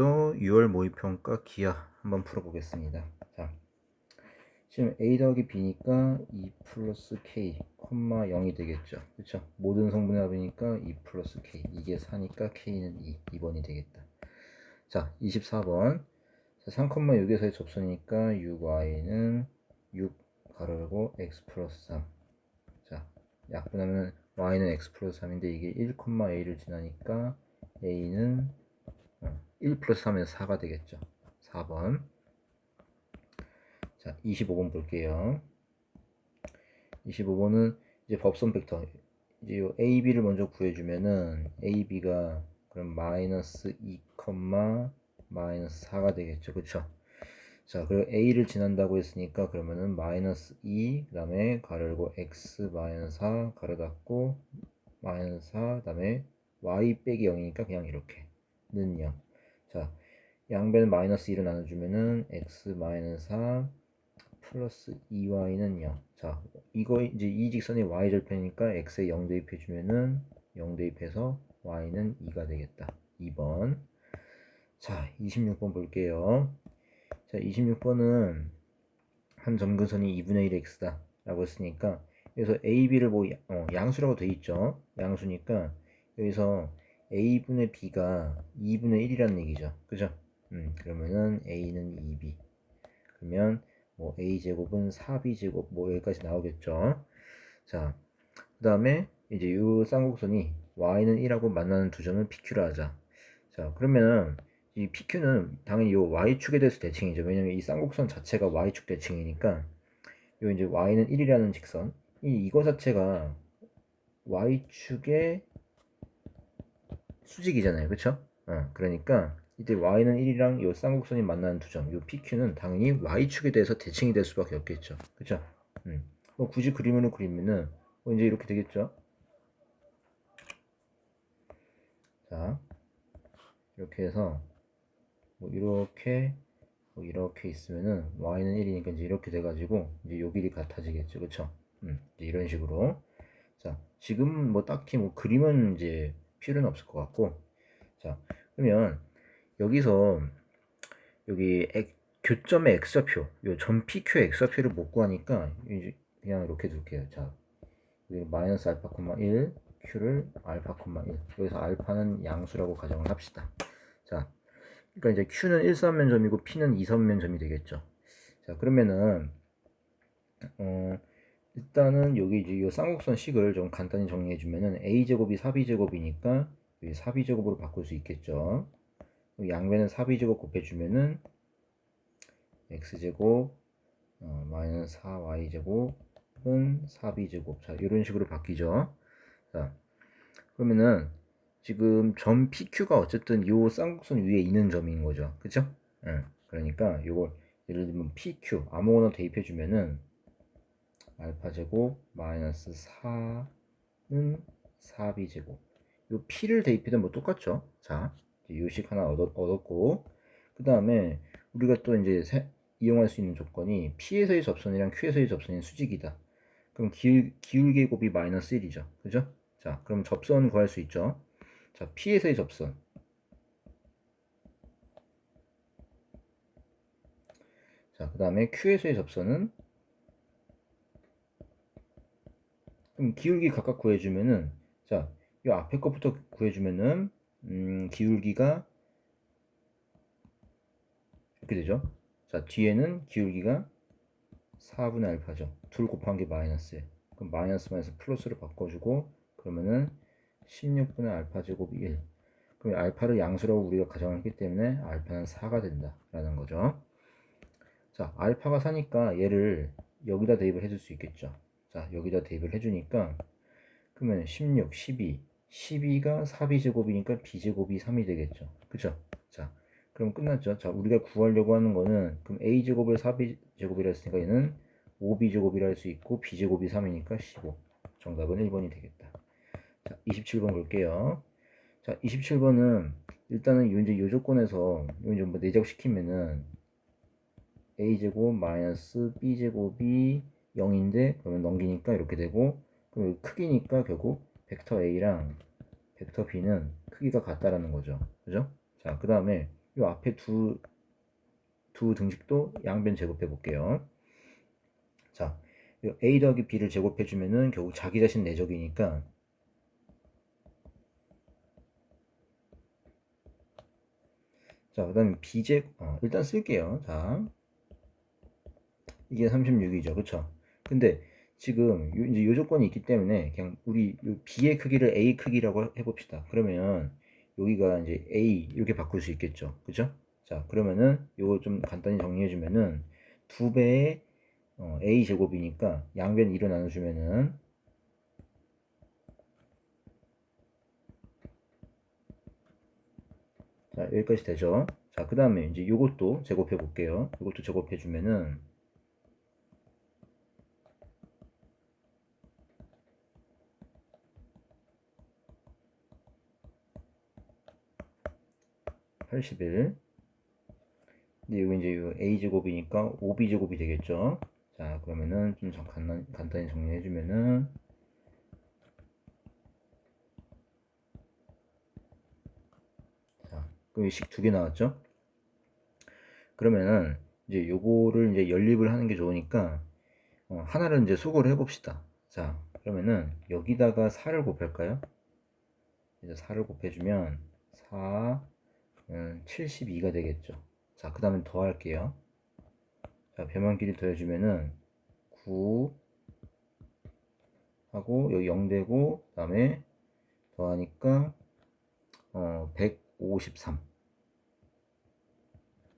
또 6월 모의평가 기하 한번 풀어보겠습니다. 자, 지금 a 더하기 b니까 2 플러스 k, 0이 되겠죠. 그쵸? 모든 성분의 합이니까 2 플러스 k, 이게 4니까 k는 2번이 되겠다. 자, 24번. 3,6에서의 접선이니까 6y는 6 가로 x 플러스 3. 자, 약분하면 y는 x 플러스 3인데 이게 1,a를 지나니까 a는 1 플러스 3에서 4가 되겠죠. 4번. 자, 25번 볼게요. 25번은 이제 법선 벡터. 이제 요 AB를 먼저 구해주면은 AB가 그럼 마이너스 2, 마이너스 4가 되겠죠. 그쵸? 자, 그리고 A를 지난다고 했으니까 그러면은 마이너스 2, 그 다음에 가로 열고 X 마이너스 4, 가로 닫고 마이너스 4, 그 다음에 Y 빼기 0이니까 그냥 이렇게 는 0. 자, 양변 마이너스 2를 나눠주면은 X 마이너스 4 플러스 2y는 0. 자, 이거 이제 이 직선이 y절편이니까 x에 0 대입해주면은 0 대입해서 y는 2가 되겠다. 2번. 자, 26번 볼게요. 자, 26번은 한 점근선이 2분의 1 x다 라고 했으니까 여기서 ab를 뭐 양수라고 돼 있죠. 양수니까 여기서 a분의 b가 2분의 1이라는 얘기죠. 그죠? 그러면은 a는 2b. 그러면 뭐 a제곱은 4b제곱 뭐 여기까지 나오겠죠. 자, 그 다음에 이제 이 쌍곡선이 y는 1하고 만나는 두 점을 pq라 하자. 자, 그러면 이 pq는 당연히 이 y축에 대해서 대칭이죠. 왜냐면 이 쌍곡선 자체가 y축 대칭이니까 요 이제 y는 1이라는 직선 이거 자체가 y축의 수직이잖아요. 그쵸? 그러니까 이때 y는 1이랑 요 쌍곡선이 만나는 두 점, 요 PQ는 당연히 y축에 대해서 대칭이 될 수밖에 없겠죠. 그쵸? 뭐 굳이 그림으로 그리면은 뭐 이제 이렇게 되겠죠. 자, 이렇게 해서 뭐 이렇게 있으면은 y는 1이니까 이제 이렇게 돼가지고 이제 요 길이 같아지겠죠. 그쵸? 이제 이런 식으로. 자, 지금 뭐 딱히 뭐 그림은 이제 필요는 없을 것 같고. 자, 그러면 여기서 여기 교점의 x좌표, 요 점 PQ의 x좌표를 못 구하니까 이제 그냥 이렇게 둘게요. 자, 여기 마이너스 알파, 1, q를 알파, 1. 여기서 알파는 양수라고 가정을 합시다. 자, 그러니까 이제 q는 1선면점이고 p는 2선면점이 되겠죠. 자, 그러면은 일단은 여기 이제 이 쌍곡선 식을 좀 간단히 정리해 주면은 a제곱이 4b제곱이니까 여기 4b제곱으로 바꿀 수 있겠죠. 양변은 4b제곱 곱해주면은 x제곱 마이너스 4y제곱은 4b제곱. 자, 이런 식으로 바뀌죠. 자, 그러면은 지금 점 PQ가 어쨌든 요 쌍곡선 위에 있는 점인 거죠. 그쵸? 그러니까 요걸 예를 들면 PQ 아무거나 대입해 주면은 알파제곱 마이너스 4는 4b제곱. 요 P를 대입해도 뭐 똑같죠. 자, 요식 하나 얻었고 그 다음에 우리가 또 이제 이용할 수 있는 조건이 P에서의 접선이랑 Q에서의 접선이 수직이다. 그럼 기울기의 곱이 마이너스 1이죠. 그죠? 자, 그럼 접선 구할 수 있죠. 자, P에서의 접선. 자, 그 다음에 Q에서의 접선은 그럼 기울기 각각 구해주면은 자, 이 앞에 것부터 구해주면은 기울기가 이렇게 되죠. 자, 뒤에는 기울기가 4분의 알파죠. 둘 곱한 게 마이너스에. 그럼 마이너스 플러스로 바꿔주고 그러면은 16분의 알파 제곱이 1. 그럼 알파를 양수라고 우리가 가정했기 때문에 알파는 4가 된다 라는 거죠. 자, 알파가 4니까 얘를 여기다 대입을 해줄 수 있겠죠. 자, 여기다 대입을 해주니까 그러면 16, 12가 4b제곱이니까 b제곱이 3이 되겠죠. 그쵸? 자, 그럼 끝났죠. 자, 우리가 구하려고 하는 거는 그럼 a제곱을 4b제곱이라 했으니까 얘는 5b제곱이라 할 수 있고 b제곱이 3이니까 15. 정답은 1번이 되겠다. 자, 27번 볼게요. 자, 27번은 일단은 이제 요 조건에서 이거 좀 내적시키면은 a제곱 마이너스 b제곱이 0인데 그러면 넘기니까 이렇게 되고 그럼 크기니까 결국 벡터 a랑 벡터 b는 크기가 같다라는 거죠. 그죠? 자, 그 다음에 요 앞에 두 등식도 양변 제곱해 볼게요. 자, a 더하기 b를 제곱해 주면은 결국 자기 자신 내적이니까 자, 그 다음에 일단 쓸게요. 자, 이게 36이죠. 그쵸? 근데 지금 이제 요 조건이 있기 때문에 그냥 우리 요 b의 크기를 a 크기라고 해봅시다. 그러면 여기가 이제 a 이렇게 바꿀 수 있겠죠. 그쵸? 자, 그러면은 요거 좀 간단히 정리해주면은 2배의 a 제곱이니까 양변 2로 나눠주면은 자, 여기까지 되죠. 자, 그 다음에 이제 요것도 제곱해 볼게요. 요것도 제곱해 주면은 (81) 근데 이거 이제 요 a 제곱이니까 5b 제곱이 되겠죠. 자, 그러면은 좀 간단히 정리해 주면은 자, 그럼 식 두 개 나왔죠? 그러면은 이제 요거를 이제 연립을 하는 게 좋으니까 하나를 이제 수거를 해봅시다. 자, 그러면은 여기다가 4를 곱할까요? 이제 4를 곱해주면 4 72가 되겠죠. 자, 그 다음에 더할게요. 자, 변환끼리 더해주면은 9 하고 여기 0 되고 그 다음에 더하니까 153.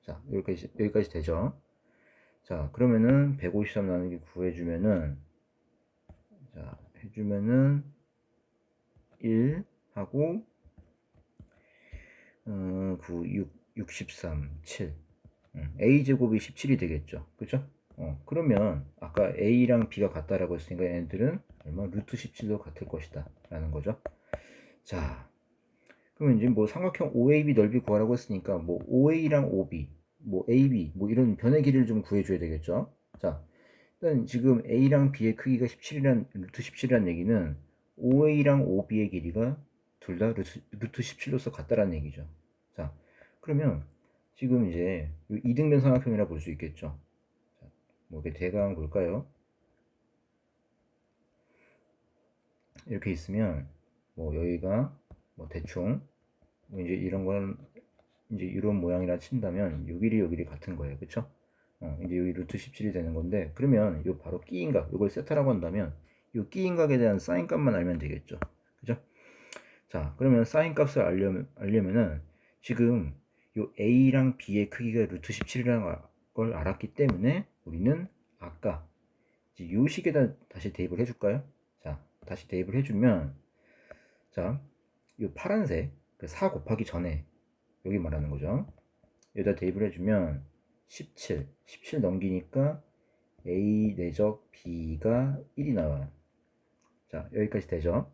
자, 여기까지 되죠. 자, 그러면은 153 나누기 9 해주면은 자, 해주면은 1 하고 9, 6, 63, 7 a제곱이 17이 되겠죠. 그죠? 그러면 아까 a랑 b가 같다라고 했으니까 얘네들은 얼마? 루트 17도 같을 것이다 라는 거죠. 자, 그러면 이제 뭐 삼각형 OAB 넓이 구하라고 했으니까 뭐 OA랑 OB, 뭐 AB 뭐 이런 변의 길이를 좀 구해줘야 되겠죠. 자, 일단 지금 A랑 B의 크기가 17이란 루트 17이란 얘기는 OA랑 OB의 길이가 둘 다 루트 17로서 같다라는 얘기죠. 자, 그러면 지금 이제 이등변 삼각형이라 볼 수 있겠죠. 자, 뭐 이렇게 대강 볼까요? 이렇게 있으면 뭐 여기가 뭐 대충 뭐 이제 이런 건 이제 이런 모양이라 친다면 요 길이 같은 거예요. 그쵸? 이제 여기 루트 17이 되는 건데 그러면 요 바로 끼인각 요걸 세타라고 한다면 요 끼인각에 대한 사인 값만 알면 되겠죠. 그죠? 자, 그러면 사인 값을 알려면은 지금 요 a랑 b의 크기가 루트 17이라는 걸 알았기 때문에 우리는 아까 이제 요 식에다 다시 대입을 해줄까요? 자, 다시 대입을 해주면 자, 요 파란색 그 4 곱하기 전에 여기 말하는 거죠. 여기다 대입을 해주면 17 넘기니까 a 내적 b가 1이 나와요. 자, 여기까지 되죠.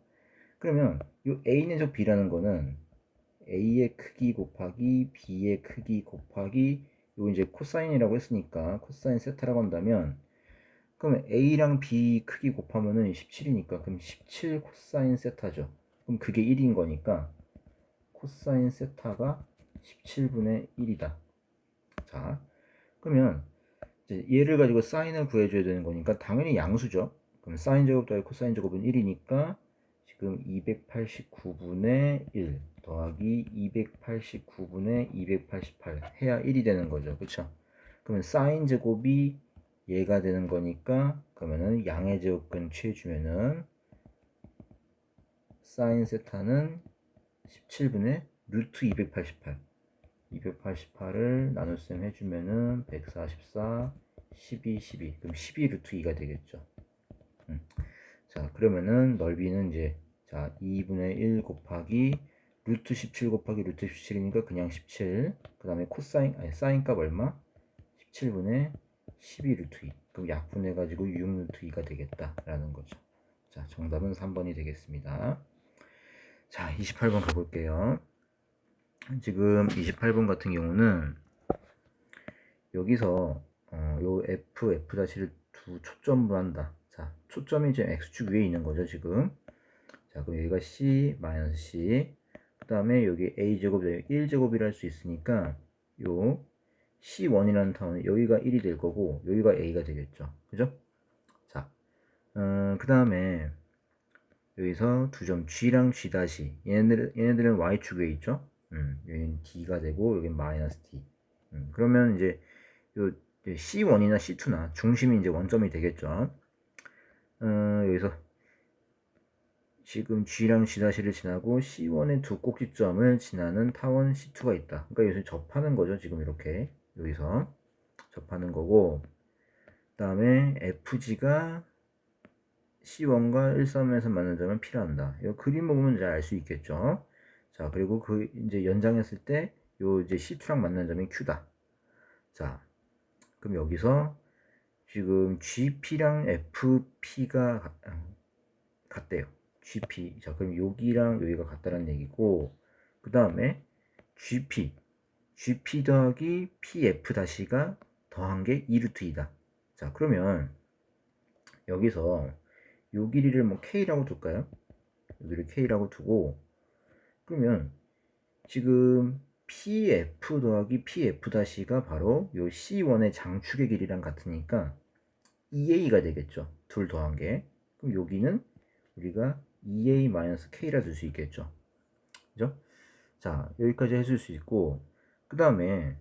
그러면 이 a 내적 b라는 거는 a의 크기 곱하기 b의 크기 곱하기 요 이제 코사인이라고 했으니까 코사인 세타라고 한다면 그러면 a랑 b 크기 곱하면은 17이니까 그럼 17 코사인 세타죠. 그럼 그게 1인 거니까 코사인 세타가 17분의 1이다. 자, 그러면 이제 얘를 가지고 사인을 구해줘야 되는 거니까 당연히 양수죠. 그럼 사인 제곱 더하기 코사인 제곱은 1이니까 지금 289분의 1 더하기 289분의 288 해야 1이 되는 거죠. 그쵸? 그러면 사인 제곱이 얘가 되는 거니까 그러면은 양의 제곱근 취해주면은 사인 세타는 17분의 루트 288 288을 나눗셈 해주면은 144 12 그럼 12 루트 2가 되겠죠. 자, 그러면은 넓이는 이제 자 2분의 1 곱하기 루트 17 곱하기 루트 17이니까 그냥 17. 그 다음에 코사인 아니 사인 값 얼마? 17분의 12 루트 2. 그럼 약분해 가지고 6 루트 2가 되겠다라는 거죠. 자, 정답은 3번이 되겠습니다. 자, 28번 가볼게요. 지금 28번 같은 경우는 여기서 요 F'-를 두 초점으로 한다. 자, 초점이 지금 X축 위에 있는 거죠, 지금. 자, 그럼 여기가 C, C. 그 다음에 여기 A제곱, 1제곱이라 할 수 있으니까 요 C1이라는 타원은 여기가 1이 될 거고 여기가 A가 되겠죠. 그죠? 자, 그 다음에 여기서 두 점 G랑 G 다시 얘네들은 Y축에 있죠. 여기는 D가 되고 여기는 마이너스 D. 그러면 이제 요 C1이나 C2나 중심이 이제 원점이 되겠죠. 여기서 지금 G랑 G'를 지나고 C1의 두 꼭지점을 지나는 타원 C2가 있다. 그러니까 여기서 접하는 거죠. 지금 이렇게 여기서 접하는 거고, 그 다음에 FG가 C1과 1,3에서 만난 점은 P란다. 이 그림 보면 이제 알 수 있겠죠. 자, 그리고 그 이제 연장했을 때 요 이제 C2랑 만난 점이 Q다. 자, 그럼 여기서 지금 GP랑 FP가 같대요. GP. 자, 그럼 여기랑 여기가 같다는 얘기고, 그 다음에 GP 더하기 PF 다시가 더한 게 2루트 2다. 자, 그러면 여기서 요 길이를 뭐 K라고 둘까요? 여기를 K라고 두고, 그러면 지금 PF 더하기 PF 다시가 바로 요 C1의 장축의 길이랑 같으니까 2A가 되겠죠. 둘 더한 게. 그럼 여기는 우리가 2A-K라 둘 수 있겠죠. 그죠? 자, 여기까지 해줄 수 있고, 그 다음에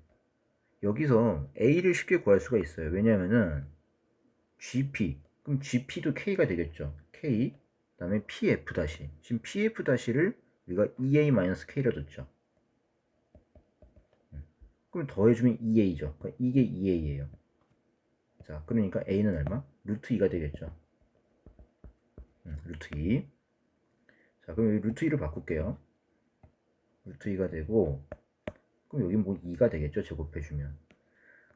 여기서 A를 쉽게 구할 수가 있어요. 왜냐면은 GP, 그럼 GP도 K가 되겠죠. K, 그 다음에 PF 다시. 지금 PF 다시를 우리가 2A-K라 뒀죠. 그럼 더해주면 2A죠. 그러니까 이게 2A예요. 자, 그러니까 A는 얼마? 루트 2가 되겠죠. 루트 2. 자, 그럼 여기 루트 2를 바꿀게요. 루트 2가 되고, 그럼 여기 뭐 2가 되겠죠. 제곱해주면.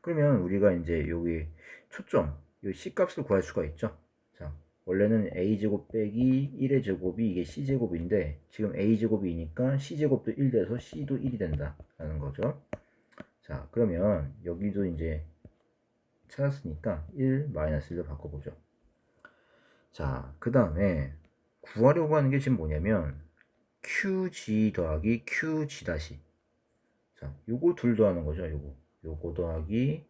그러면 우리가 이제 여기 초점, 이 C값을 구할 수가 있죠. 자, 원래는 A제곱 빼기 1의 제곱이 이게 C제곱인데, 지금 A제곱이니까 C제곱도 1 돼서 C도 1이 된다. 라는 거죠. 자, 그러면 여기도 이제 찾았으니까 1 마이너스 1로 바꿔보죠. 자, 그 다음에 구하려고 하는 게 지금 뭐냐면 QG 더하기 QG 다시. 자, 요거 둘 더하는 거죠. 요거 더하기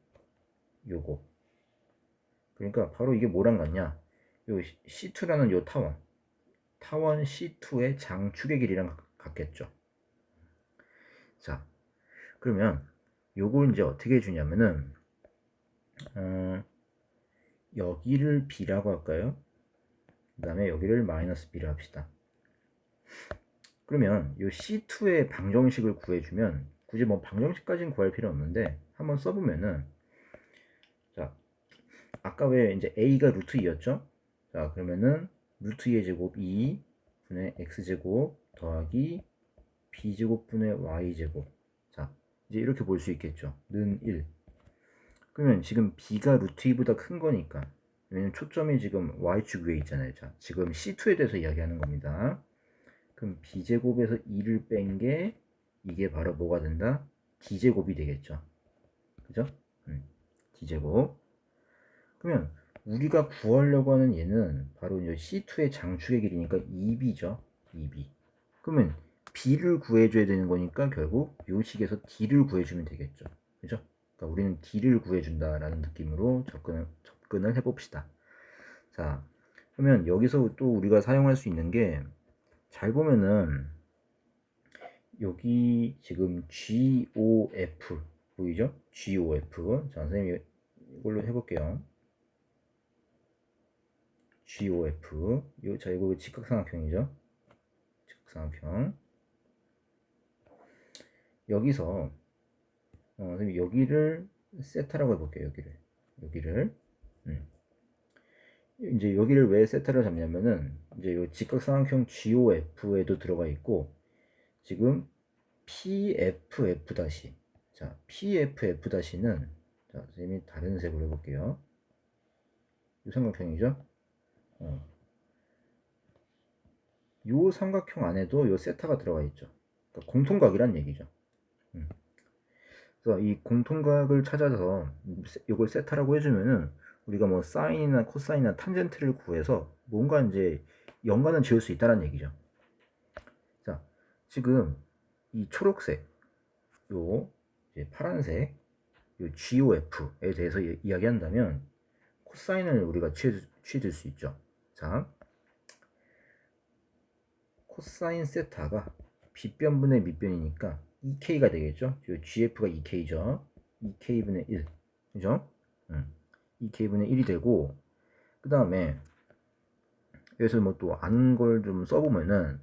요거. 그러니까 바로 이게 뭐랑 같냐? 요 C2라는 요 타원 C2의 장축의 길이랑 같겠죠. 자, 그러면 요걸 이제 어떻게 해주냐면은 여기를 B라고 할까요? 그 다음에 여기를 마이너스 B로 합시다. 그러면 이 C2의 방정식을 구해주면 굳이 뭐 방정식까지는 구할 필요 없는데 한번 써보면은, 자, 아까 왜 이제 A가 루트 2였죠? 자, 그러면은 루트 2의 제곱 2 분의 X제곱 더하기 B제곱분의 Y제곱. 자, 이제 이렇게 볼 수 있겠죠. 는 1. 그러면 지금 B가 루트 2보다 큰 거니까, 왜냐면 초점이 지금 Y축 위에 있잖아요. 자, 지금 C2에 대해서 이야기하는 겁니다. 그럼 B제곱에서 2를 뺀 게 이게 바로 뭐가 된다? D제곱이 되겠죠. 그죠? D제곱. 그러면 우리가 구하려고 하는 얘는 바로 이제 C2의 장축의 길이니까 2B죠. 2B. 그러면 B를 구해줘야 되는 거니까 결국 요 식에서 D를 구해주면 되겠죠. 그죠? 그러니까 우리는 D를 구해준다라는 느낌으로 접근을 해봅시다. 자, 그러면 여기서 또 우리가 사용할 수 있는 게, 잘 보면은 여기 지금 GOF 보이죠? GOF. 자, 선생님이 이걸로 해볼게요. GOF. 자, 이거 직각삼각형이죠? 직각삼각형. 여기서 선생님 여기를 세타라고 해볼게요. 여기를. 이제 여기를 왜 세타를 잡냐면은 이제 이 직각삼각형 GOF에도 들어가 있고, 지금 PFF 다시. 자, PFF 다시는, 자, 선생님이 다른 색으로 해볼게요. 이 삼각형이죠. 이 삼각형 안에도 이 세타가 들어가 있죠. 그러니까 공통각이란 얘기죠. 그래서 이 공통각을 찾아서 이걸 세타라고 해주면은 우리가 뭐 사인이나 코사인이나 탄젠트를 구해서 뭔가 이제 연관을 지을 수 있다는 얘기죠. 자, 지금 이 초록색, 요 이제 파란색 이 GOF에 대해서 이야기한다면 코사인을 우리가 취해줄 수 있죠. 자, 코사인 세타가 빗변분의 밑변이니까 2K가 되겠죠. GF가 2K죠. 2K분의 1. 그죠? 2K분의 1이 되고, 그 다음에 여기서 뭐 또 아는 걸 좀 써보면은,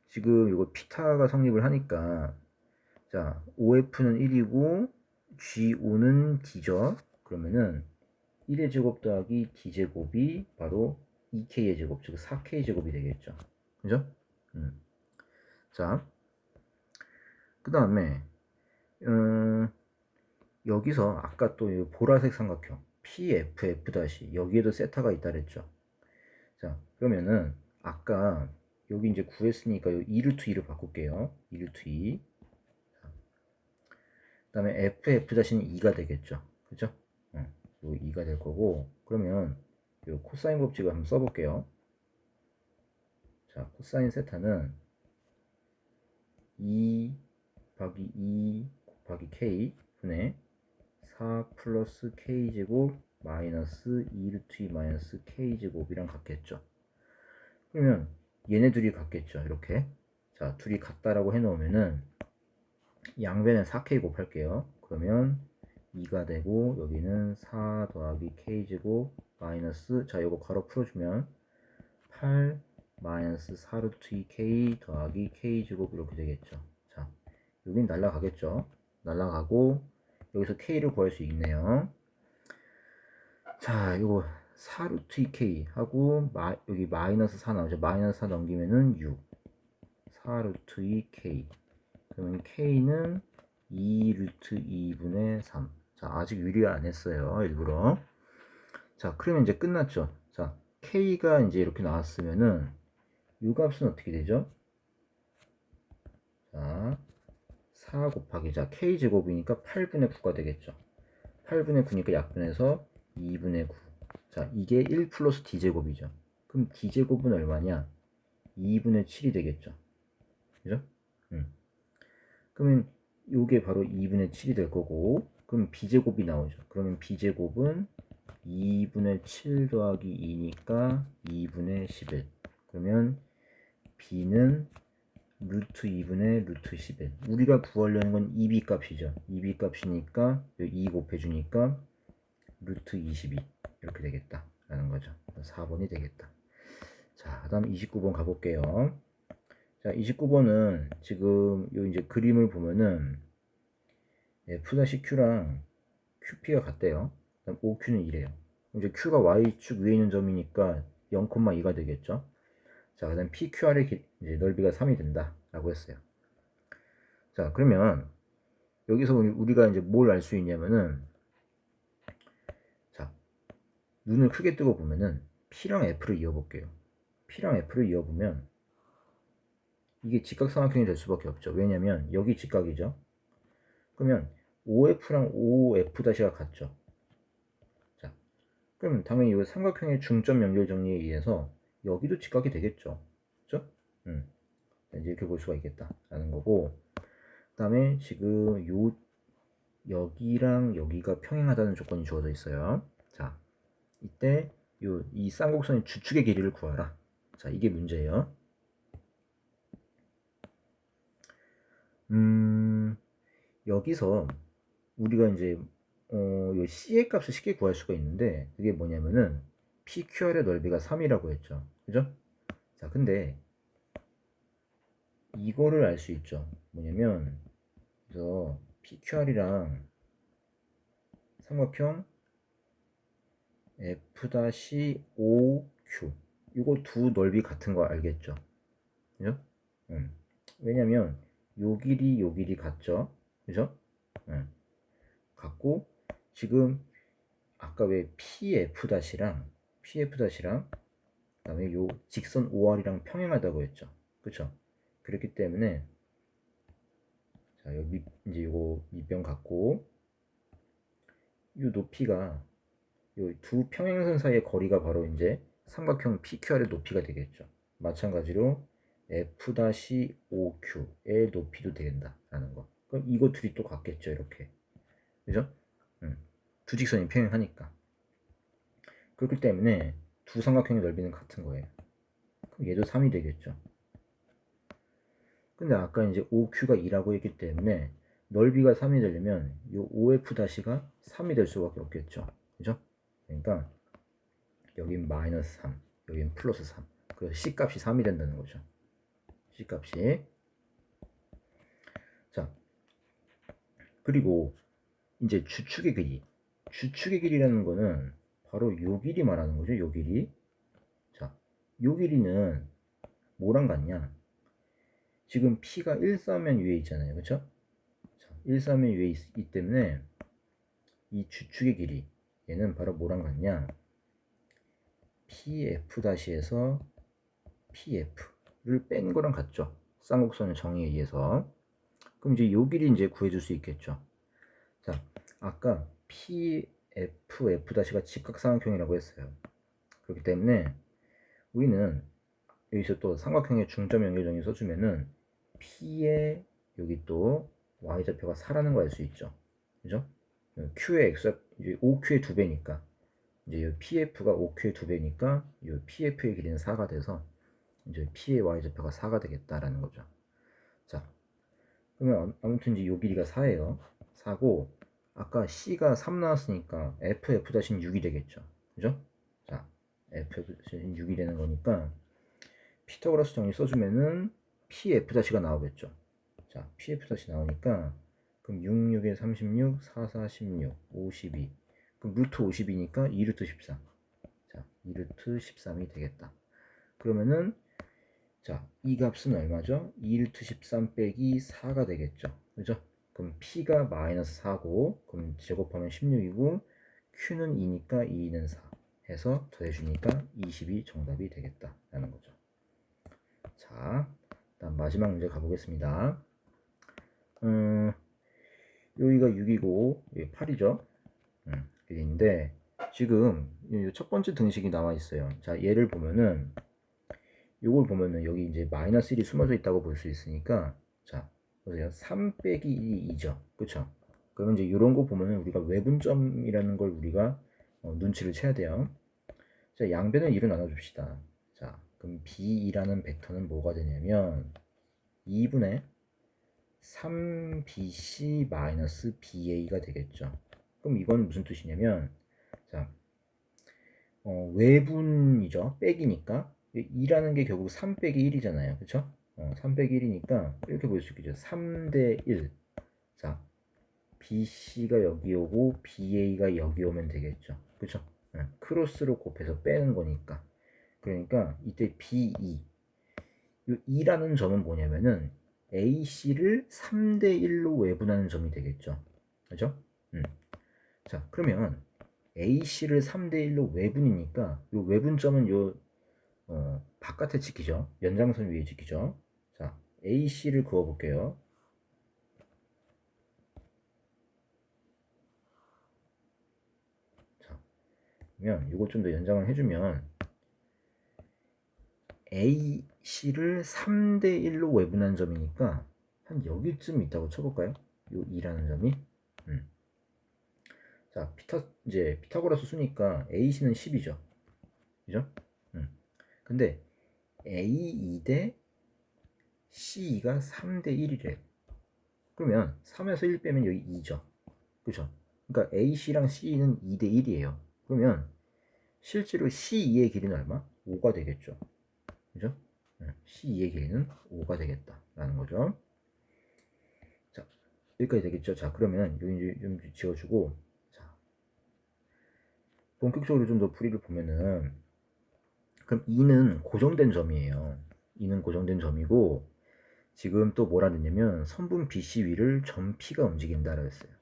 지금 이거 피타가 성립을 하니까, 자, OF는 1이고, GO는 D죠. 그러면은 1의 제곱 더하기 D제곱이 바로 2K의 제곱, 즉 4K 제곱이 되겠죠. 그죠? 자, 그 다음에 여기서 아까 또 이 보라색 삼각형 PFF 다시 여기에도 세타가 있다 그랬죠. 자, 그러면은 아까 여기 이제 구했으니까 2루트 2로 바꿀게요. 2루트 2. 그 다음에 FF 다시는 2가 되겠죠. 그죠? 요 2가 될 거고, 그러면 요 코사인 법칙을 한번 써볼게요. 자, 코사인 세타는 2 곱하기 2 곱하기 K 분의 4 플러스 K제곱 마이너스 2루트 2 마이너스 K제곱이랑 같겠죠. 그러면 얘네 둘이 같겠죠. 이렇게. 자, 둘이 같다라고 해놓으면은 양변에 4K 곱할게요. 그러면 2가 되고 여기는 4 더하기 K제곱 마이너스, 자, 이거 괄호 풀어주면 8 마이너스 4루트 2K 더하기 K제곱 이렇게 되겠죠. 자, 여긴 날라가겠죠. 날라가고 여기서 K를 구할 수 있네요. 자, 이거 4루트 2K 하고 여기 마이너스 4 나오죠. 마이너스 4 넘기면은 6 4루트 2K, 그러면 K는 2루트 2분의 3. 자, 아직 유리 안 했어요. 일부러. 자, 그러면 이제 끝났죠. 자, K가 이제 이렇게 나왔으면은 이 값은 어떻게 되죠? 자, 4 곱하기, 자, K제곱이니까 8분의 9가 되겠죠. 8분의 9니까 약분해서 2분의 9. 자, 이게 1 플러스 D제곱이죠. 그럼 D제곱은 얼마냐? 2분의 7이 되겠죠. 그죠? 그러면 요게 바로 2분의 7이 될 거고, 그럼 B제곱이 나오죠. 그러면 B제곱은 2분의 7 더하기 2니까 2분의 11. 그러면 B는 루트 2분의 루트 11. 우리가 구하려는 건 2B 값이죠. 2B 값이니까 2 곱해주니까 루트 22 이렇게 되겠다 라는 거죠. 4번이 되겠다. 자, 그 다음 29번 가볼게요. 자, 29번은 지금 요 이제 그림을 보면은 F-Q랑 QP가 같대요. 그다음 OQ는 이래요. 이제 Q가 Y축 위에 있는 점이니까 0,2가 되겠죠. 자, 그 다음 PQR의 이제 넓이가 3이 된다 라고 했어요. 자, 그러면 여기서 우리가 이제 뭘 알 수 있냐면은, 자, 눈을 크게 뜨고 보면은 P랑 F를 이어볼게요. P랑 F를 이어보면 이게 직각삼각형이 될 수밖에 없죠. 왜냐면 여기 직각이죠. 그러면 OF랑 OF-가 같죠. 자, 그러면 당연히 이 삼각형의 중점 연결 정리에 의해서 여기도 직각이 되겠죠. 그죠? 이제 이렇게 볼 수가 있겠다라는 거고, 그 다음에 지금 여기랑 여기가 평행하다는 조건이 주어져 있어요. 자, 이때 이 쌍곡선의 주축의 길이를 구하라. 자, 이게 문제예요. 여기서 우리가 이제 요 C의 값을 쉽게 구할 수가 있는데, 그게 뭐냐면은 PQR의 넓이가 3이라고 했죠. 그죠? 자, 근데 이거를 알 수 있죠. 뭐냐면 그래서 PQR이랑 삼각형 F-OQ 이거 두 넓이 같은 거 알겠죠? 그죠? 왜냐면 요 길이 같죠? 그죠? 같고, 지금 아까 왜 PF-랑 그다음에 요 직선 OR이랑 평행하다고 했죠. 그쵸? 그렇기 때문에 자, 이제 요거 밑변 같고, 이 높이가 이 두 평행선 사이의 거리가 바로 이제 삼각형 PQR의 높이가 되겠죠. 마찬가지로 F-OQ의 높이도 된다라는 거. 그럼 이거 둘이 또 같겠죠, 이렇게. 그죠? 두 직선이 평행하니까. 그렇기 때문에 두 삼각형의 넓이는 같은 거예요. 그럼 얘도 3이 되겠죠. 근데 아까 이제 OQ가 2라고 했기 때문에 넓이가 3이 되려면 이 OF-가 3이 될 수밖에 없겠죠. 그죠? 그러니까 여긴 마이너스 3, 여긴 플러스 3. 그래서 C값이 3이 된다는 거죠. C값이. 자, 그리고 이제 주축의 길이. 주축의 길이라는 거는 바로 요 길이 말하는 거죠. 요 길이. 자, 요 길이는 뭐랑 같냐? 지금 P가 1사면 위에 있잖아요. 그쵸? 자, 1사면 위에 있기 때문에 이 주축의 길이 얘는 바로 뭐랑 같냐? PF-에서 PF를 뺀 거랑 같죠. 쌍곡선의 정의에 의해서. 그럼 이제 요 길이 이제 구해줄 수 있겠죠. 자, 아까 PF-F'가 직각삼각형이라고 했어요. 그렇기 때문에 우리는 여기서 또 삼각형의 중점 연결정의 써주면은 P의 여기 또 Y좌표가 4라는 걸 알 수 있죠. 그죠? Q의 X, 이제 OQ의 2배니까 이제 PF가 OQ의 2배니까 이 PF의 길이는 4가 돼서 이제 P의 Y좌표가 4가 되겠다라는 거죠. 자, 그러면 아무튼 이제 요 길이가 4예요. 4고 아까 C가 3 나왔으니까 F-6이 되겠죠. 그죠? 자, F-6이 되는 거니까 피타고라스 정리 써주면은 PF-가 나오겠죠. 자, PF- 나오니까 그럼 6, 6에 36, 4, 4, 16, 52. 그럼 루트 52니까 2루트 13. 자, 2루트 13이 되겠다. 그러면은 자, 이 값은 얼마죠? 2루트 13 빼기 4가 되겠죠. 그죠? 그럼 P가 마이너스 4고 그럼 제곱하면 16이고 Q는 2니까 2는 4 해서 더해주니까 20이 정답이 되겠다 라는 거죠. 자, 다음 마지막 문제 가보겠습니다. 여기가 6이고 여기 8이죠. 1인데 지금 첫 번째 등식이 나와 있어요. 자, 얘를 보면은 요걸 보면은 여기 이제 마이너스 1이 숨어져 있다고 볼 수 있으니까 자, 보세요. 3 빼기 1이 2죠. 그쵸? 그러면 이제 이런 거 보면은 우리가 외분점이라는 걸 우리가 눈치를 채야 돼요. 자, 양변을 2로 나눠줍시다. 자, 그럼 B2라는 벡터는 뭐가 되냐면 2분의 3BC-BA가 되겠죠. 그럼 이건 무슨 뜻이냐면 자, 외분이죠. 빼기니까 2라는 게 결국 3 빼기 1이잖아요. 그쵸? 3 빼기 1이니까 이렇게 볼 수 있겠죠. 3대 1. 자, BC가 여기 오고 BA가 여기 오면 되겠죠. 그쵸? 크로스로 곱해서 빼는 거니까. 그러니까 이때 B2. 이 2라는 점은 뭐냐면은 AC를 3대 1로 외분하는 점이 되겠죠. 그죠? 자, 그러면 AC를 3대 1로 외분이니까 이 외분점은 요 바깥에 찍히죠. 연장선 위에 찍히죠. 자, AC를 그어 볼게요. 자, 그러면 이거 좀 더 연장을 해주면 AC를 3대 1로 외분한 점이니까 한 여기쯤 있다고 쳐볼까요? 요 2라는 점이. 자, 이제 피타고라스 수니까 AC는 10이죠. 그죠? 근데 A2 대 C2가 3대 1이래. 그러면 3에서 1 빼면 여기 2죠. 그죠? 그러니까 AC랑 CE는 2대 1이에요. 그러면 실제로 C2의 길이는 얼마? 5가 되겠죠. 그죠? C2의 길이는 5가 되겠다라는 거죠. 자, 여기까지 되겠죠. 자, 그러면 여기 좀 지워주고, 자, 본격적으로 좀 더 풀이를 보면은, 그럼 2는 고정된 점이에요. 2는 고정된 점이고, 지금 또 뭐라 그랬냐면, 선분 BC 위를 점 P가 움직인다라고 했어요.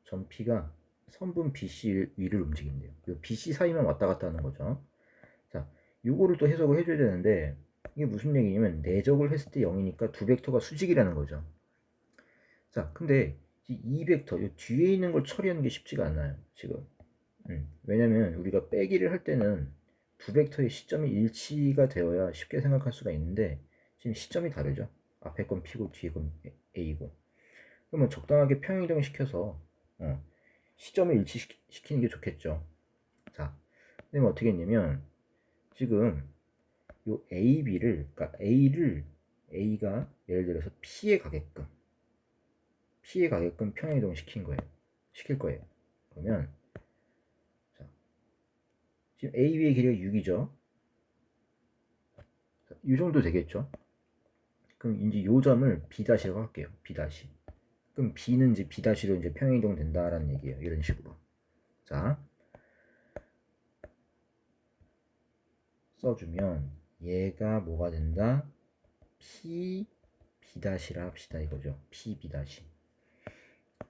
점 P가 선분 BC 위를 움직인대요. 이 BC 사이만 왔다 갔다 하는 거죠. 자, 요거를 또 해석을 해줘야 되는데 이게 무슨 얘기냐면 내적을 했을 때 0이니까 두 벡터가 수직이라는 거죠. 자, 근데 이 벡터 이 뒤에 있는 걸 처리하는 게 쉽지가 않아요. 지금. 왜냐면 우리가 빼기를 할 때는 두 벡터의 시점이 일치가 되어야 쉽게 생각할 수가 있는데 지금 시점이 다르죠. 앞에 건 P고 뒤에 건 A고. 그러면 적당하게 평행이동 시켜서 시점을 일치시키는 게 좋겠죠. 자, 그러면 어떻게 했냐면 지금 요 A, B를 그러니까 A가 예를 들어서 P에 가게끔 평행이동 시킬 거예요. 그러면 자, 지금 A, B의 길이가 6이죠. 이 정도 되겠죠. 그럼 이제 요 점을 B-라고 할게요. B-. 그럼 B는 이제 B-로 이제 평행이동 된다라는 얘기예요. 이런 식으로. 자, 써주면 얘가 뭐가 된다? P, B-라 합시다 이거죠. P, B-.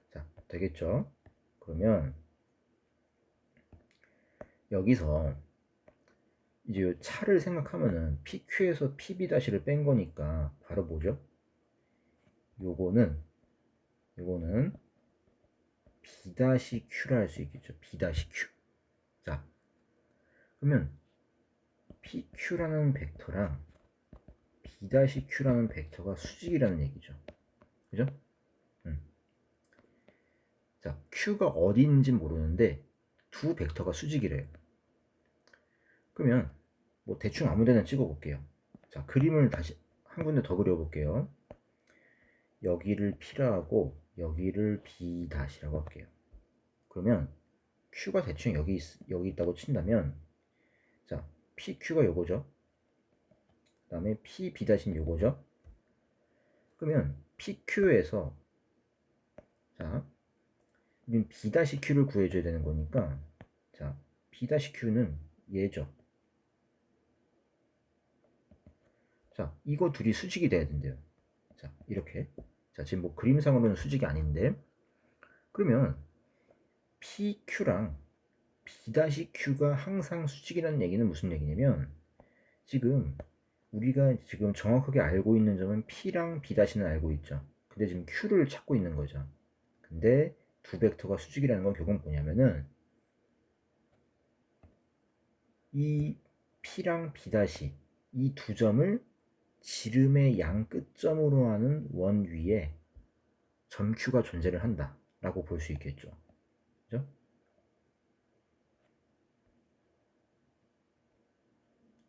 자, 되겠죠? 그러면 여기서 이제 요 차를 생각하면은 PQ에서 PB-를 뺀 거니까 바로 뭐죠? 요거는 B-Q라 할 수 있겠죠. B-Q. 자, 그러면 PQ라는 벡터랑 B-Q라는 벡터가 수직이라는 얘기죠. 그죠? 자, Q가 어디 있는지 모르는데 두 벡터가 수직이래요. 그러면 뭐 대충 아무 데나 찍어 볼게요. 자, 그림을 다시 한 군데 더 그려 볼게요. 여기를 P라 하고 여기를 B-라고 할게요. 그러면 Q가 대충 여기 있다고 친다면 자, PQ가 요거죠. 그 다음에 PB-는 요거죠. 그러면 PQ에서 자, B-Q를 구해줘야 되는 거니까 자, B-Q는 얘죠. 자, 이거 둘이 수직이 돼야 된대요. 자, 이렇게. 자, 지금 뭐 그림상으로는 수직이 아닌데 그러면 PQ랑 B-Q가 항상 수직이라는 얘기는 무슨 얘기냐면 지금 우리가 지금 정확하게 알고 있는 점은 P랑 B-는 알고 있죠. 근데 지금 Q를 찾고 있는 거죠. 근데 두 벡터가 수직이라는 건 결국 뭐냐면은 이 P랑 B- 이 두 점을 지름의 양 끝점으로 하는 원 위에 점 Q가 존재를 한다 라고 볼 수 있겠죠. 그죠?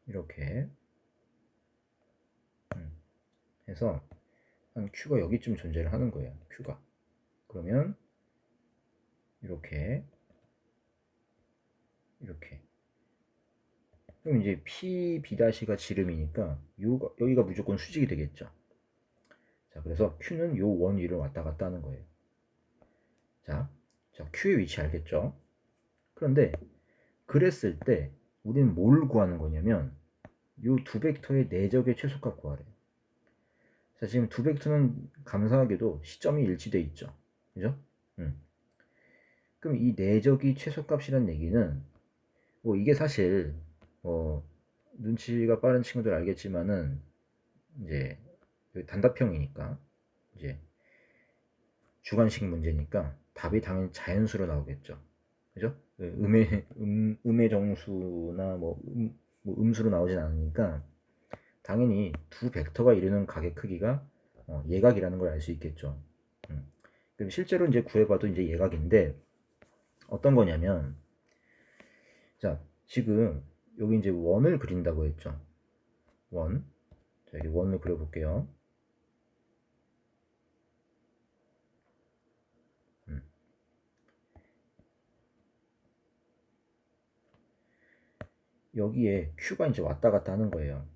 이렇게 해서 한 Q가 여기쯤 존재를 하는 거예요. Q가. 그러면 이렇게 그럼 이제 P, B-가 지름이니까 여기가 무조건 수직이 되겠죠. 자, 그래서 Q는 요 원 위를 왔다 갔다 하는 거예요. 자, Q의 위치 알겠죠? 그런데 그랬을 때 우리는 뭘 구하는 거냐면 요 두 벡터의 내적의 최소값 구하래요. 자, 지금 두 벡터는 감사하게도 시점이 일치돼 있죠. 그죠? 그럼 이 내적이 최소값이란 얘기는 뭐 이게 사실 뭐 눈치가 빠른 친구들 알겠지만은 이제 단답형이니까 이제 주관식 문제니까 답이 당연히 자연수로 나오겠죠. 그죠? 음의 정수나 뭐 음수로 나오진 않으니까 당연히 두 벡터가 이루는 각의 크기가 예각이라는 걸 알 수 있겠죠. 그럼 실제로 이제 구해봐도 이제 예각인데 어떤 거냐면 자, 지금 여기 이제 원을 그린다고 했죠. 원. 자, 여기 원을 그려볼게요. 여기에 Q가 이제 왔다 갔다 하는 거예요.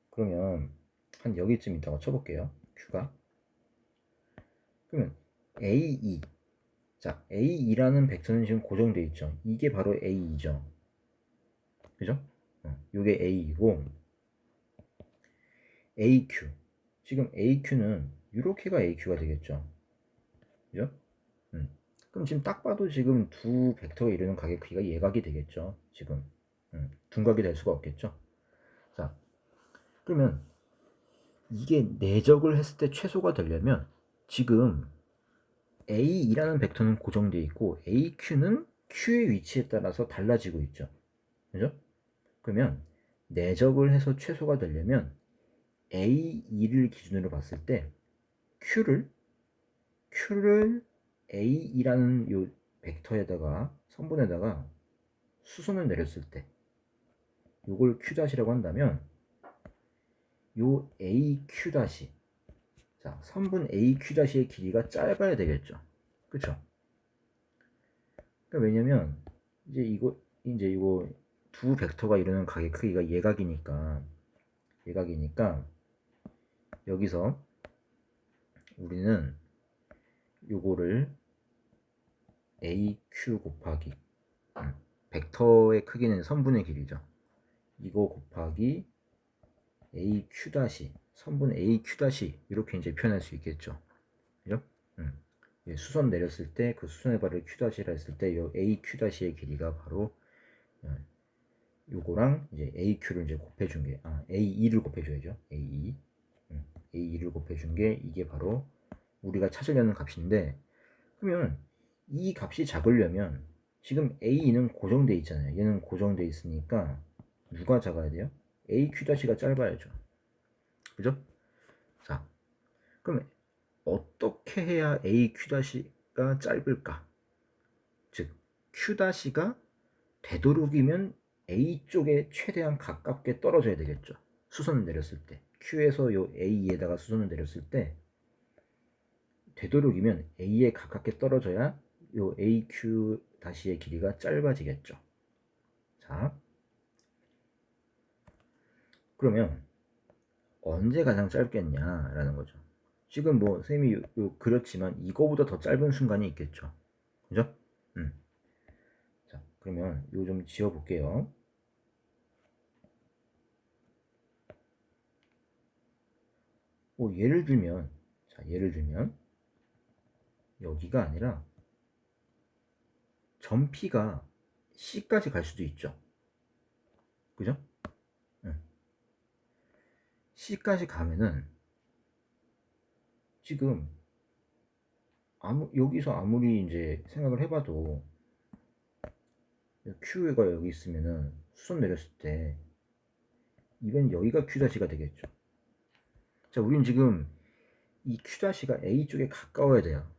그러면 한 여기쯤 있다고 쳐볼게요. Q가. 그러면 A2. 자, A2라는 벡터는 지금 고정되어 있죠. 이게 바로 A2죠. 그죠? 요게 A이고 AQ. 지금 AQ는 이렇게가 AQ가 되겠죠. 그죠? 그럼 지금 딱 봐도 지금 두 벡터가 이루는 각의 크기가 예각이 되겠죠. 지금. 둔각이 될 수가 없겠죠. 자, 그러면 이게 내적을 했을 때 최소가 되려면 지금 A2라는 벡터는 고정되어 있고 AQ는 Q의 위치에 따라서 달라지고 있죠. 그죠? 그러면 내적을 해서 최소가 되려면 A2를 기준으로 봤을 때 Q를 A이라는 요 벡터에다가 선분에다가 수선을 내렸을 때 요걸 Q'이라고 한다면 요 AQ 다시, 자 선분 AQ 다시의 길이가 짧아야 되겠죠. 그쵸? 그러니까 왜냐면 이제 이거 두 벡터가 이루는 각의 크기가 예각이니까 여기서 우리는 요거를 AQ 곱하기 벡터의 크기는 선분의 길이죠. 이거 곱하기 AQ 다시 선분 AQ 다시 이렇게 이제 표현할 수 있겠죠. 그죠? 수선 내렸을 때 그 수선의 발을 Q 다시라 했을 때 요 AQ 다시의 길이가 바로 요거랑 이제 AQ를 이제 곱해준 게 A2를 곱해줘야죠. A2를 곱해준 게 이게 바로 우리가 찾으려는 값인데, 그러면 이 값이 작으려면 지금 A2는 고정돼 있잖아요. 얘는 고정돼 있으니까 누가 작아야 돼요? AQ-가 짧아야죠. 그죠? 자, 그럼 어떻게 해야 AQ-가 짧을까? 즉, Q-가 되도록이면 A 쪽에 최대한 가깝게 떨어져야 되겠죠. 수선을 내렸을 때. Q에서 요 A에다가 수선을 내렸을 때 되도록이면 A에 가깝게 떨어져야 요 AQ-의 길이가 짧아지겠죠. 자, 그러면 언제 가장 짧겠냐라는 거죠. 지금 뭐 쌤이 그렇지만 이거보다 더 짧은 순간이 있겠죠. 그죠? 자, 그러면 이거 좀 지워 볼게요. 예를 들면 여기가 아니라 점 P가 C까지 갈 수도 있죠. 그죠? C까지 가면은 지금 여기서 아무리 이제 생각을 해봐도 Q가 여기 있으면은 수선 내렸을 때 이번 여기가 Q-가 되겠죠. 자, 우린 지금 이 Q-가 A 쪽에 가까워야 돼요.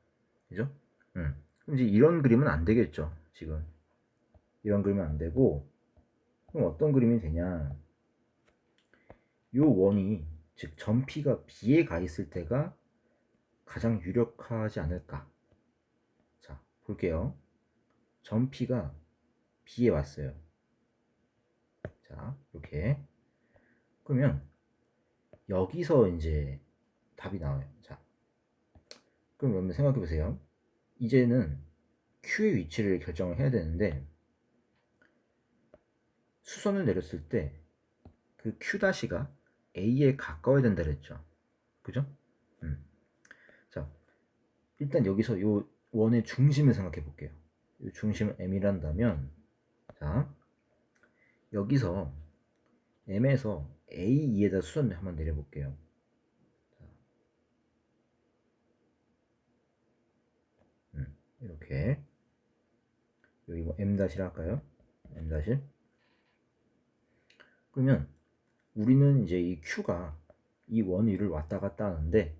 그죠? 그럼 이제 이런 그림은 안 되겠죠. 지금 이런 그림은 안 되고, 그럼 어떤 그림이 되냐? 요 원이, 즉 점 P가 B에 가 있을 때가 가장 유력하지 않을까? 자, 볼게요. 점 P가 B에 왔어요. 자, 이렇게. 그러면 여기서 이제 답이 나와요. 자, 그럼 여러분 생각해 보세요. 이제는 Q의 위치를 결정을 해야 되는데, 수선을 내렸을 때 그 Q-가 A에 가까워야 된다 그랬죠. 그죠? 자, 일단 여기서 요 원의 중심을 생각해 볼게요. 요 중심을 M이란다면, 자, 여기서 M에서 A2에다 수선을 한번 내려볼게요. 이렇게 여기 뭐 M-를 할까요? M-. 그러면 우리는 이제 이 Q가 이 원 위를 왔다 갔다 하는데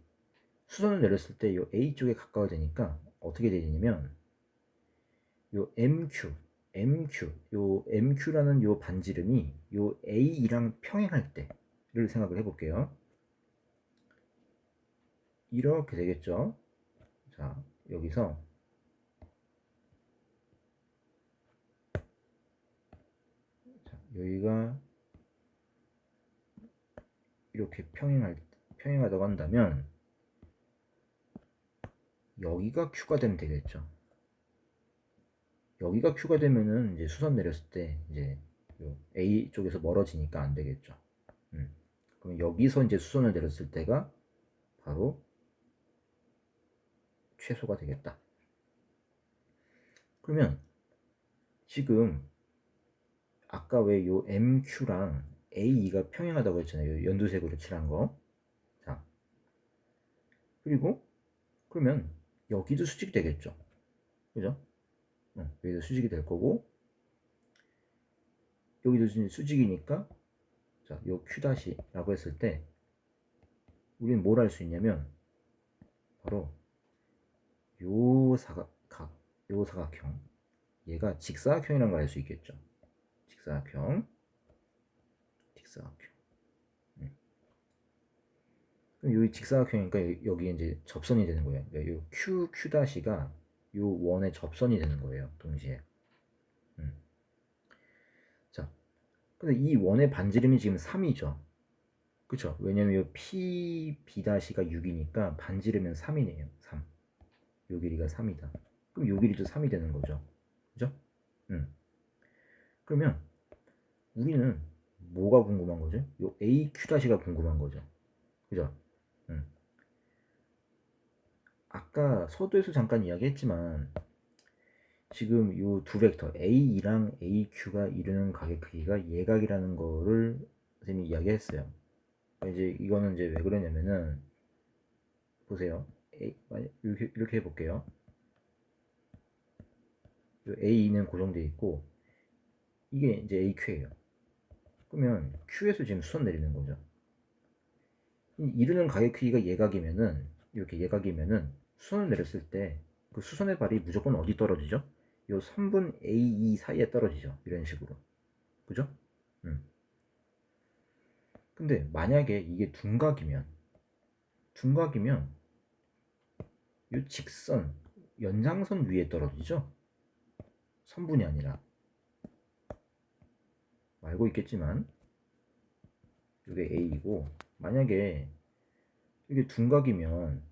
수선을 내렸을 때 이 A 쪽에 가까워야 되니까 어떻게 되냐면 요 요 MQ라는 요 반지름이 요 A랑 평행할 때를 생각을 해볼게요. 이렇게 되겠죠. 자, 여기서 여기가 이렇게 평행하다고 한다면 여기가 Q가 되면 되겠죠. 여기가 Q가 되면은 이제 수선 내렸을 때 이제 A 쪽에서 멀어지니까 안 되겠죠. 그럼 여기서 이제 수선을 내렸을 때가 바로 최소가 되겠다. 그러면 지금 아까 왜 요 MQ랑 A2가 평행하다고 했잖아요. 연두색으로 칠한 거. 자, 그리고 그러면 여기도 수직이 되겠죠. 그죠? 여기도 수직이 될 거고, 여기도 수직이니까, 자, 요 Q-라고 했을 때, 우리는 뭘 할 수 있냐면, 바로 요 요 사각형 얘가 직사각형이라는 걸 알 수 있겠죠. 직사각형. 그럼 요 직사각형이니까 여기 이제 접선이 되는 거예요. 그러니까 요 Q 다시가 요 원의 접선이 되는 거예요. 동시에. 자, 근데 이 원의 반지름이 지금 3이죠. 그쵸? 왜냐면 요 B 다시가 6이니까 반지르면 3이네요. 3. 요 길이가 3이다. 그럼 요 길이도 3이 되는 거죠. 그죠? 그러면 우리는 뭐가 궁금한 거죠? 요 AQ 다시가 궁금한 거죠. 그죠? 아까 서두에서 잠깐 이야기했지만 지금 요 두 벡터 AE랑 AQ가 이루는 가격 크기가 예각이라는 거를 선생님이 이야기했어요. 이제 이거는 이제 왜 그러냐면은 보세요. 이렇게 해볼게요. A는 고정되어 있고 이게 이제 AQ예요. 그러면 Q에서 지금 수선 내리는 거죠. 이루는 가격 크기가 예각이면은 이렇게 예각이면은 수선을 내렸을 때 그 수선의 발이 무조건 어디 떨어지죠? 요 선분 AE 사이에 떨어지죠. 이런 식으로. 그죠? 근데 만약에 이게 둔각이면 이 직선 연장선 위에 떨어지죠. 선분이 아니라. 알고 있겠지만 이게 A이고 만약에 이게 둔각이면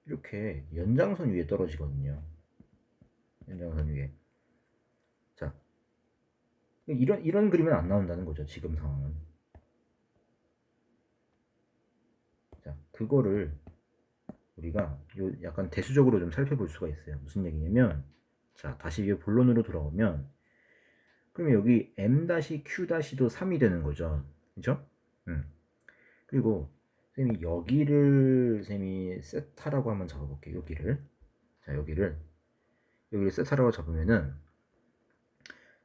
이렇게 연장선 위에 떨어지거든요. 연장선 위에. 자, 이런 그림은 안 나온다는 거죠. 지금 상황은. 자, 그거를 우리가 요 약간 대수적으로 좀 살펴볼 수가 있어요. 무슨 얘기냐면, 자, 다시 이 본론으로 돌아오면, 그러면 여기 M-Q-도 3이 되는 거죠. 그죠? 그리고 선생님이 여기를 선생님이 세타라고 한번 잡아볼게요. 자, 여기를 세타라고 잡으면은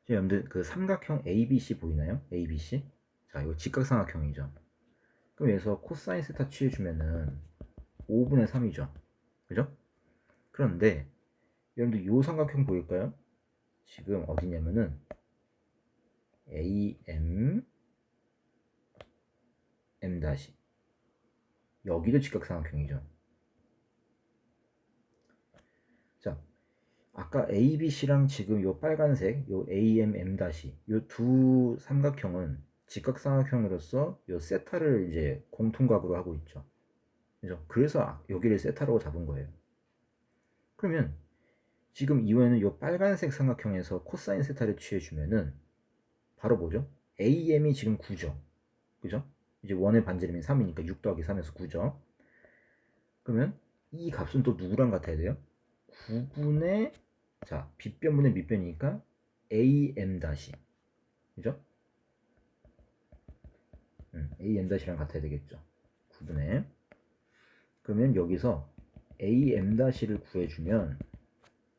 여러분들 그 삼각형 ABC 보이나요? ABC. 자, 이거 직각삼각형이죠. 그럼 여기서 코사인 세타 취해주면은 5분의 3이죠. 그죠? 그런데 여러분들 이 삼각형 보일까요? 지금 어디냐면은 AM M 다시 여기도 직각삼각형이죠. 자, 아까 ABC랑 지금 요 빨간색 요 AMM 다시 요 두 삼각형은 직각삼각형으로서 요 세타를 이제 공통각으로 하고 있죠. 그죠? 그래서 여기를 세타라고 잡은 거예요. 그러면 지금 이번에는 요 빨간색 삼각형에서 코사인 세타를 취해주면은 바로 뭐죠? AM이 지금 9죠. 그죠? 이제 원의 반지름이 3이니까 6 더하기 3에서 9죠. 그러면 이 값은 또 누구랑 같아야 돼요? 9분의 자 빗변분의 밑변이니까 AM 다시 그죠? AM 다시랑 같아야 되겠죠. 9분의 그러면 여기서 AM 다시를 구해주면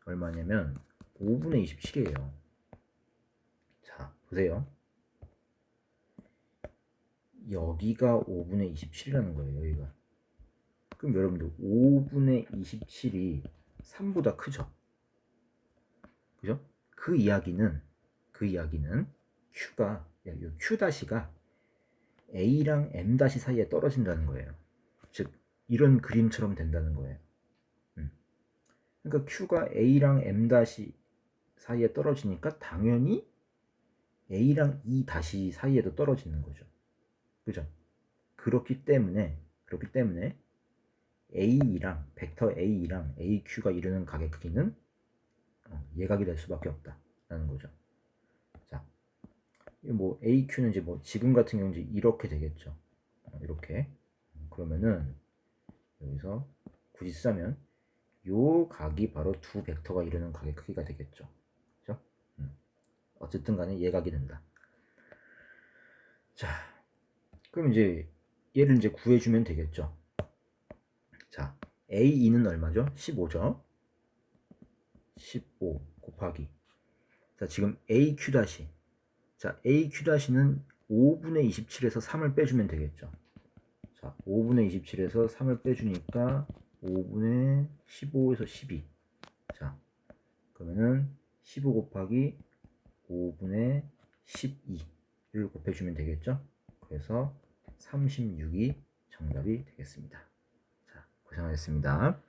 얼마냐면 5분의 27이에요. 자 보세요. 여기가 5분의 27이라는 거예요. 여기가. 그럼 여러분들 5분의 27이 3보다 크죠? 그죠? 그 이야기는 Q가 Q-가 A랑 M- 사이에 떨어진다는 거예요. 즉 이런 그림처럼 된다는 거예요. 그러니까 Q가 A랑 M- 사이에 떨어지니까 당연히 A랑 E- 사이에도 떨어지는 거죠. 그죠? 그렇기 때문에 A랑 벡터 A랑 AQ가 이루는 가격 크기는 예각이 될 수밖에 없다라는 거죠. 자, 뭐 AQ는 이제 뭐 지금 같은 경우 이제 이렇게 되겠죠. 이렇게. 그러면은 여기서 굳이 쓰자면 요 각이 바로 두 벡터가 이루는 각의 크기가 되겠죠. 그죠? 어쨌든 간에 예각이 된다. 자, 그럼 이제 얘를 이제 구해주면 되겠죠. 자, A2는 얼마죠? 15죠. 15 곱하기 자, 지금 AQ 다시. 자, AQ 다시는 5분의 27에서 3을 빼주면 되겠죠. 자, 5분의 27에서 3을 빼주니까 5분의 15에서 12. 자, 그러면은 15 곱하기 5분의 12를 곱해주면 되겠죠. 그래서 36이 정답이 되겠습니다. 자, 고생하셨습니다.